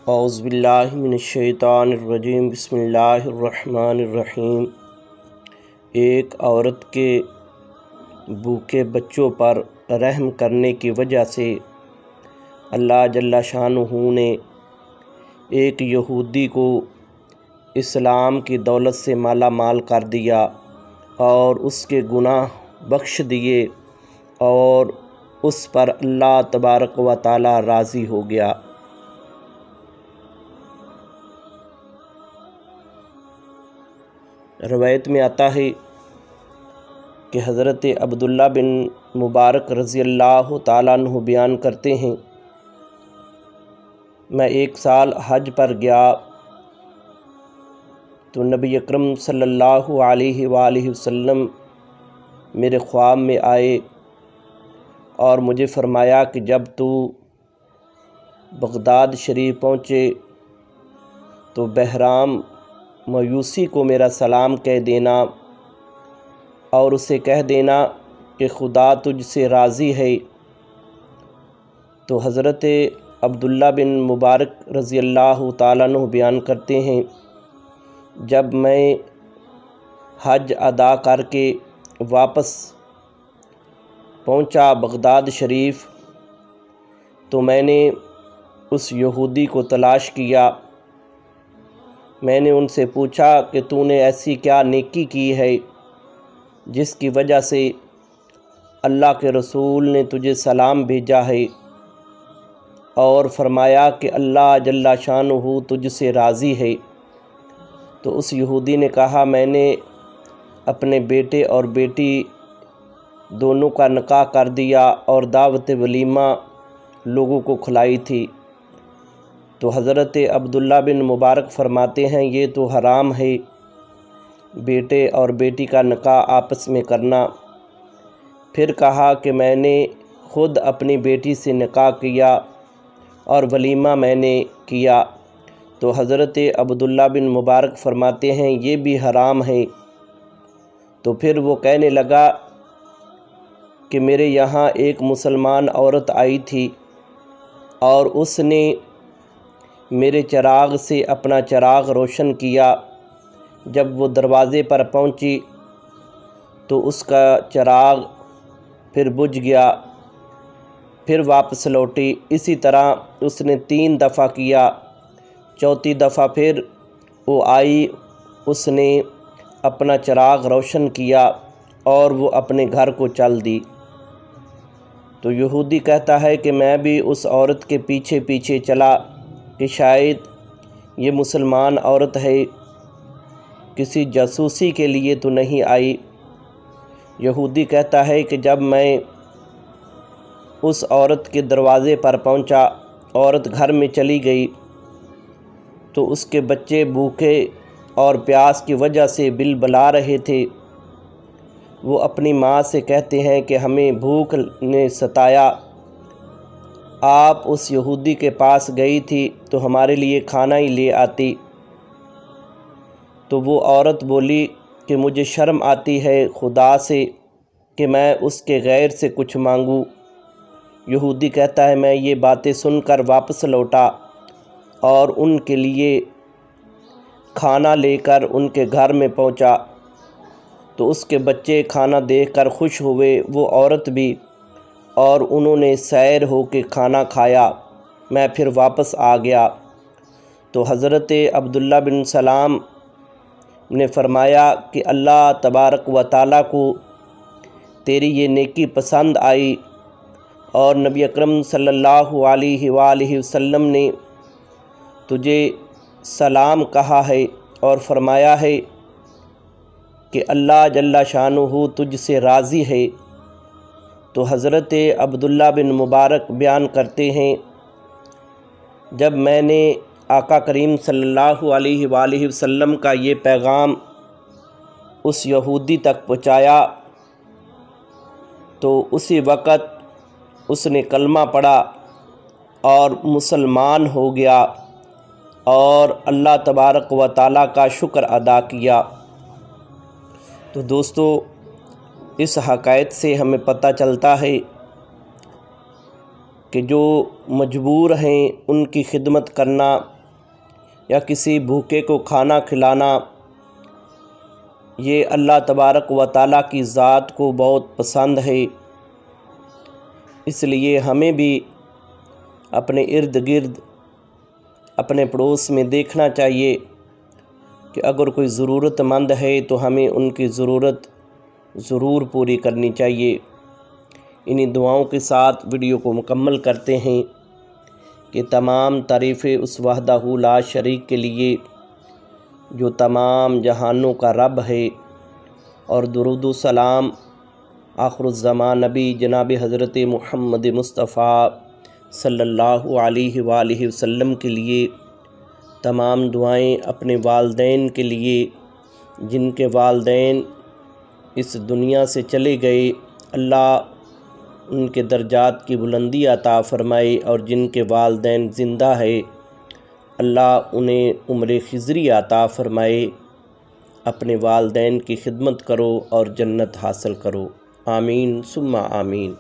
اعوذ باللہ من الشیطان الرجیم، بسم اللہ الرحمن الرحیم۔ ایک عورت کے بھوکے بچوں پر رحم کرنے کی وجہ سے اللہ جل شانہ نے ایک یہودی کو اسلام کی دولت سے مالا مال کر دیا اور اس کے گناہ بخش دیے، اور اس پر اللہ تبارک و تعالی راضی ہو گیا۔ روایت میں آتا ہے کہ حضرت عبداللہ بن مبارک رضی اللہ تعالیٰ عنہ بیان کرتے ہیں، میں ایک سال حج پر گیا تو نبی اکرم صلی اللہ علیہ وآلہ وسلم میرے خواب میں آئے اور مجھے فرمایا کہ جب تو بغداد شریف پہنچے تو بہرام میوسی کو میرا سلام کہہ دینا اور اسے کہہ دینا کہ خدا تجھ سے راضی ہے۔ تو حضرت عبداللہ بن مبارک رضی اللہ تعالیٰ عنہ بیان کرتے ہیں، جب میں حج ادا کر کے واپس پہنچا بغداد شریف تو میں نے اس یہودی کو تلاش کیا۔ میں نے ان سے پوچھا کہ تو نے ایسی کیا نیکی کی ہے جس کی وجہ سے اللہ کے رسول نے تجھے سلام بھیجا ہے اور فرمایا کہ اللہ جل شانہ تجھ سے راضی ہے؟ تو اس یہودی نے کہا، میں نے اپنے بیٹے اور بیٹی دونوں کا نکاح کر دیا اور دعوت ولیمہ لوگوں کو کھلائی تھی۔ تو حضرت عبداللہ بن مبارک فرماتے ہیں، یہ تو حرام ہے بیٹے اور بیٹی کا نکاح آپس میں کرنا۔ پھر کہا کہ میں نے خود اپنی بیٹی سے نکاح کیا اور ولیمہ میں نے کیا۔ تو حضرت عبداللہ بن مبارک فرماتے ہیں، یہ بھی حرام ہے۔ تو پھر وہ کہنے لگا کہ میرے یہاں ایک مسلمان عورت آئی تھی اور اس نے میرے چراغ سے اپنا چراغ روشن کیا۔ جب وہ دروازے پر پہنچی تو اس کا چراغ پھر بجھ گیا، پھر واپس لوٹی۔ اسی طرح اس نے 3 دفعہ کیا۔ چوتھی دفعہ پھر وہ آئی، اس نے اپنا چراغ روشن کیا اور وہ اپنے گھر کو چل دی۔ تو یہودی کہتا ہے کہ میں بھی اس عورت کے پیچھے پیچھے چلا کہ شاید یہ مسلمان عورت ہے، کسی جاسوسی کے لیے تو نہیں آئی۔ یہودی کہتا ہے کہ جب میں اس عورت کے دروازے پر پہنچا، عورت گھر میں چلی گئی تو اس کے بچے بھوکے اور پیاس کی وجہ سے بلبلا رہے تھے۔ وہ اپنی ماں سے کہتے ہیں کہ ہمیں بھوک نے ستایا، آپ اس یہودی کے پاس گئی تھی تو ہمارے لیے کھانا ہی لے آتی۔ تو وہ عورت بولی کہ مجھے شرم آتی ہے خدا سے کہ میں اس کے غیر سے کچھ مانگوں۔ یہودی کہتا ہے، میں یہ باتیں سن کر واپس لوٹا اور ان کے لیے کھانا لے کر ان کے گھر میں پہنچا تو اس کے بچے کھانا دیکھ کر خوش ہوئے، وہ عورت بھی، اور انہوں نے سیر ہو کے کھانا کھایا۔ میں پھر واپس آ گیا تو حضرت عبداللہ بن سلام نے فرمایا کہ اللہ تبارک و تعالیٰ کو تیری یہ نیکی پسند آئی اور نبی اکرم صلی اللہ علیہ وآلہ وسلم نے تجھے سلام کہا ہے اور فرمایا ہے کہ اللہ جل شانہ تجھ سے راضی ہے۔ تو حضرت عبداللہ بن مبارک بیان کرتے ہیں، جب میں نے آقا کریم صلی اللہ علیہ وآلہ وسلم کا یہ پیغام اس یہودی تک پہنچایا تو اسی وقت اس نے کلمہ پڑھا اور مسلمان ہو گیا اور اللہ تبارک و تعالیٰ کا شکر ادا کیا۔ تو دوستو، اس حقائق سے ہمیں پتہ چلتا ہے کہ جو مجبور ہیں ان کی خدمت کرنا یا کسی بھوکے کو کھانا کھلانا یہ اللہ تبارک و تعالیٰ کی ذات کو بہت پسند ہے۔ اس لیے ہمیں بھی اپنے ارد گرد اپنے پڑوس میں دیکھنا چاہیے کہ اگر کوئی ضرورت مند ہے تو ہمیں ان کی ضرورت ضرور پوری کرنی چاہیے۔ انہی دعاؤں کے ساتھ ویڈیو کو مکمل کرتے ہیں کہ تمام تعریفیں اس وحدہ لا شریک کے لیے جو تمام جہانوں کا رب ہے، اور درود و سلام آخر الزمان نبی جناب حضرت محمد مصطفیٰ صلی اللہ علیہ وآلہ وسلم کے لیے۔ تمام دعائیں اپنے والدین کے لیے جن کے والدین اس دنیا سے چلے گئے، اللہ ان کے درجات کی بلندی عطا فرمائے، اور جن کے والدین زندہ ہے اللہ انہیں عمر خضری عطا فرمائے۔ اپنے والدین کی خدمت کرو اور جنت حاصل کرو، آمین ثم آمین۔